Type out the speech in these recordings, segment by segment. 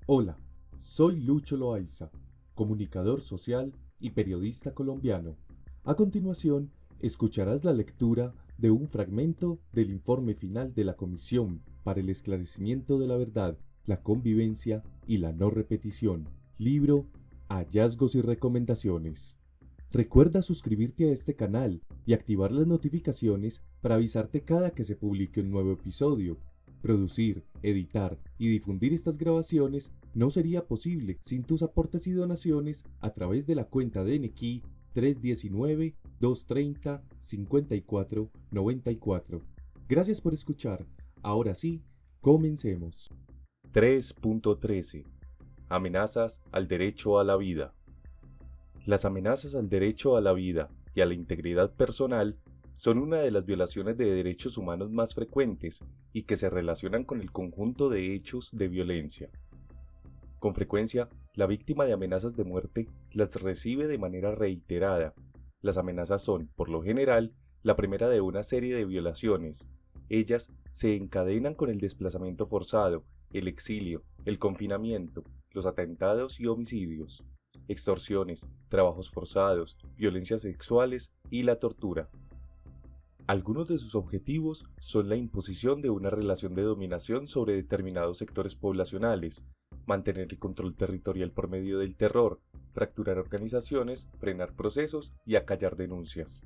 Hola, soy Lucho Loaiza, comunicador social y periodista colombiano. A continuación, escucharás la lectura de un fragmento del informe final de la Comisión para el Esclarecimiento de la Verdad, la Convivencia y la No Repetición, libro Hallazgos y Recomendaciones. Recuerda suscribirte a este canal y activar las notificaciones para avisarte cada que se publique un nuevo episodio. Producir, editar y difundir estas grabaciones no sería posible sin tus aportes y donaciones a través de la cuenta de Nequi 319-230-5494. Gracias por escuchar. Ahora sí, comencemos. 3.13. Amenazas al derecho a la vida. Las amenazas al derecho a la vida y a la integridad personal son una de las violaciones de derechos humanos más frecuentes y que se relacionan con el conjunto de hechos de violencia. Con frecuencia, la víctima de amenazas de muerte las recibe de manera reiterada. Las amenazas son, por lo general, la primera de una serie de violaciones. Ellas se encadenan con el desplazamiento forzado, el exilio, el confinamiento, los atentados y homicidios, extorsiones, trabajos forzados, violencias sexuales y la tortura. Algunos de sus objetivos son la imposición de una relación de dominación sobre determinados sectores poblacionales, mantener el control territorial por medio del terror, fracturar organizaciones, frenar procesos y acallar denuncias.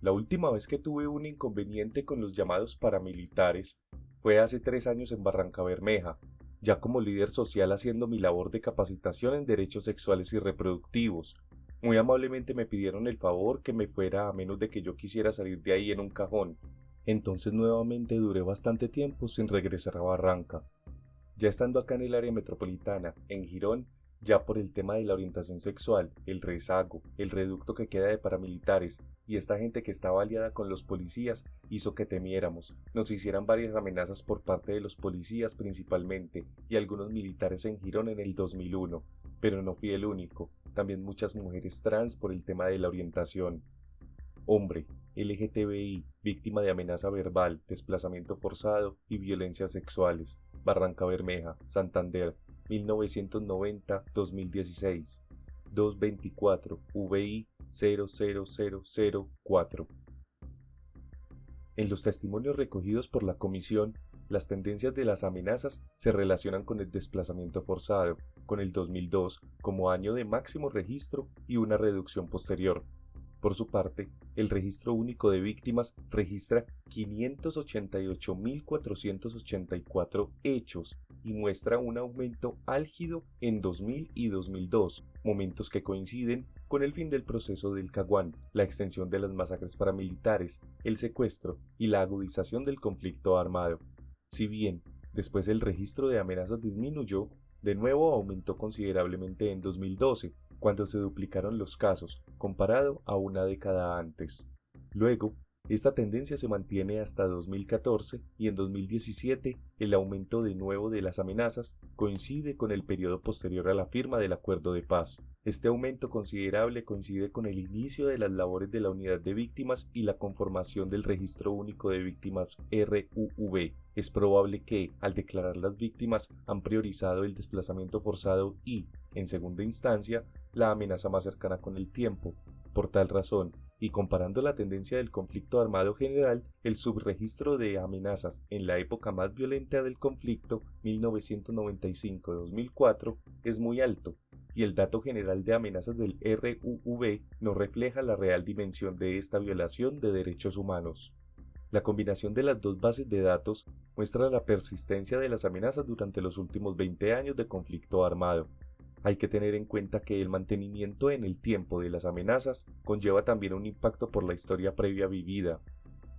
La última vez que tuve un inconveniente con los llamados paramilitares fue hace 3 años en Barrancabermeja, ya como líder social haciendo mi labor de capacitación en derechos sexuales y reproductivos. Muy amablemente me pidieron el favor que me fuera a menos de que yo quisiera salir de ahí en un cajón. Entonces nuevamente duré bastante tiempo sin regresar a Barranca. Ya estando acá en el área metropolitana, en Girón, ya por el tema de la orientación sexual, el rezago, el reducto que queda de paramilitares y esta gente que estaba aliada con los policías hizo que temiéramos, nos hicieran varias amenazas por parte de los policías principalmente y algunos militares en Girón en el 2001, pero no fui el único, también muchas mujeres trans por el tema de la orientación. Hombre, LGTBI, víctima de amenaza verbal, desplazamiento forzado y violencias sexuales. Barrancabermeja, Santander, 1990-2016. 224 VI 00004. En los testimonios recogidos por la comisión, las tendencias de las amenazas se relacionan con el desplazamiento forzado, con el 2002 como año de máximo registro y una reducción posterior. Por su parte, el Registro Único de Víctimas registra 588.484 hechos y muestra un aumento álgido en 2000 y 2002, momentos que coinciden con el fin del proceso del Caguán, la extensión de las masacres paramilitares, el secuestro y la agudización del conflicto armado. Si bien, después el registro de amenazas disminuyó, de nuevo aumentó considerablemente en 2012, cuando se duplicaron los casos, comparado a una década antes. Luego, esta tendencia se mantiene hasta 2014 y en 2017 el aumento de nuevo de las amenazas coincide con el periodo posterior a la firma del acuerdo de paz. Este aumento considerable coincide con el inicio de las labores de la Unidad de Víctimas y la conformación del Registro Único de Víctimas RUV. Es probable que, al declarar las víctimas, han priorizado el desplazamiento forzado y, en segunda instancia, la amenaza más cercana con el tiempo. Por tal razón, y comparando la tendencia del conflicto armado general, el subregistro de amenazas en la época más violenta del conflicto, 1995-2004, es muy alto, y el dato general de amenazas del RUV no refleja la real dimensión de esta violación de derechos humanos. La combinación de las dos bases de datos muestra la persistencia de las amenazas durante los últimos 20 años de conflicto armado. Hay que tener en cuenta que el mantenimiento en el tiempo de las amenazas conlleva también un impacto por la historia previa vivida.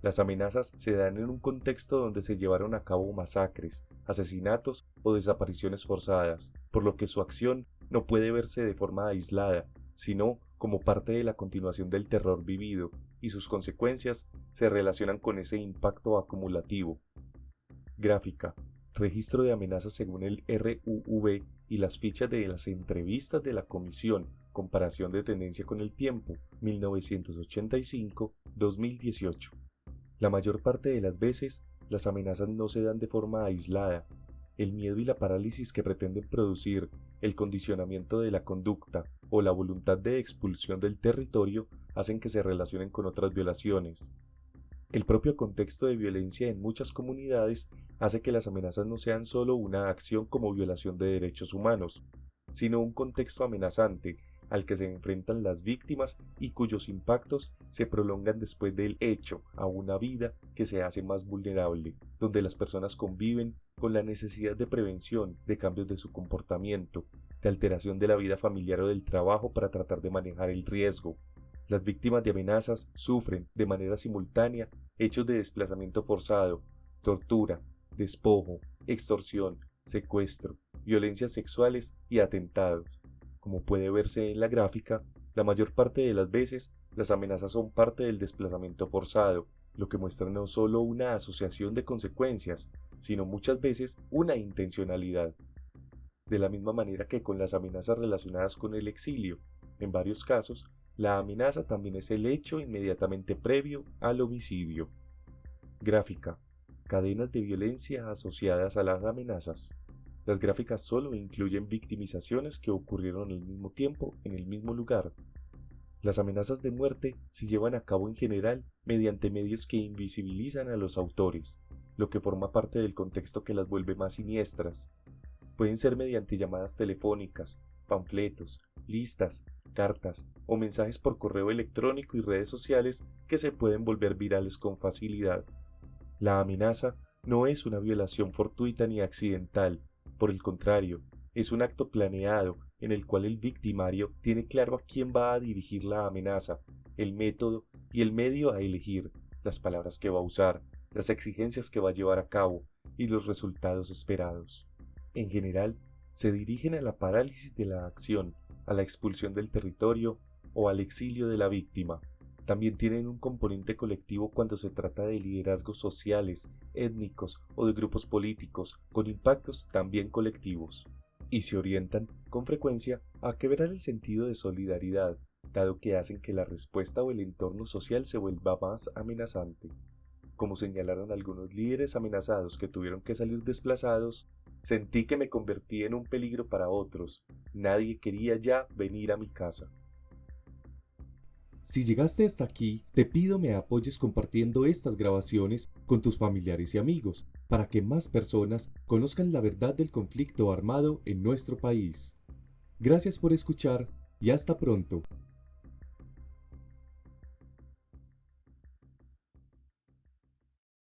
Las amenazas se dan en un contexto donde se llevaron a cabo masacres, asesinatos o desapariciones forzadas, por lo que su acción no puede verse de forma aislada, sino como parte de la continuación del terror vivido, y sus consecuencias se relacionan con ese impacto acumulativo. Gráfica. Registro de amenazas según el RUV y las fichas de las entrevistas de la comisión, comparación de tendencia con el tiempo, 1985-2018. La mayor parte de las veces, las amenazas no se dan de forma aislada. el miedo y la parálisis que pretenden producir, el condicionamiento de la conducta o la voluntad de expulsión del territorio hacen que se relacionen con otras violaciones. El propio contexto de violencia en muchas comunidades hace que las amenazas no sean solo una acción como violación de derechos humanos, sino un contexto amenazante al que se enfrentan las víctimas y cuyos impactos se prolongan después del hecho a una vida que se hace más vulnerable, donde las personas conviven con la necesidad de prevención de cambios de su comportamiento, de alteración de la vida familiar o del trabajo para tratar de manejar el riesgo. Las víctimas de amenazas sufren de manera simultánea hechos de desplazamiento forzado, tortura, despojo, extorsión, secuestro, violencias sexuales y atentados. Como puede verse en la gráfica, la mayor parte de las veces las amenazas son parte del desplazamiento forzado, lo que muestra no solo una asociación de consecuencias, sino muchas veces una intencionalidad. De la misma manera que con las amenazas relacionadas con el exilio, en varios casos, la amenaza también es el hecho inmediatamente previo al homicidio. Gráfica. Cadenas de violencia asociadas a las amenazas. Las gráficas solo incluyen victimizaciones que ocurrieron al mismo tiempo en el mismo lugar. Las amenazas de muerte se llevan a cabo en general mediante medios que invisibilizan a los autores, lo que forma parte del contexto que las vuelve más siniestras. Pueden ser mediante llamadas telefónicas, panfletos, listas, cartas o mensajes por correo electrónico y redes sociales que se pueden volver virales con facilidad. La amenaza no es una violación fortuita ni accidental, por el contrario, es un acto planeado en el cual el victimario tiene claro a quién va a dirigir la amenaza, el método y el medio a elegir, las palabras que va a usar, las exigencias que va a llevar a cabo y los resultados esperados. En general, se dirigen a la parálisis de la acción, a la expulsión del territorio o al exilio de la víctima. También tienen un componente colectivo cuando se trata de liderazgos sociales, étnicos o de grupos políticos, con impactos también colectivos. Y se orientan, con frecuencia, a quebrar el sentido de solidaridad, dado que hacen que la respuesta o el entorno social se vuelva más amenazante. Como señalaron algunos líderes amenazados que tuvieron que salir desplazados, sentí que me convertí en un peligro para otros. Nadie quería ya venir a mi casa. Si llegaste hasta aquí, te pido me apoyes compartiendo estas grabaciones con tus familiares y amigos, para que más personas conozcan la verdad del conflicto armado en nuestro país. Gracias por escuchar y hasta pronto.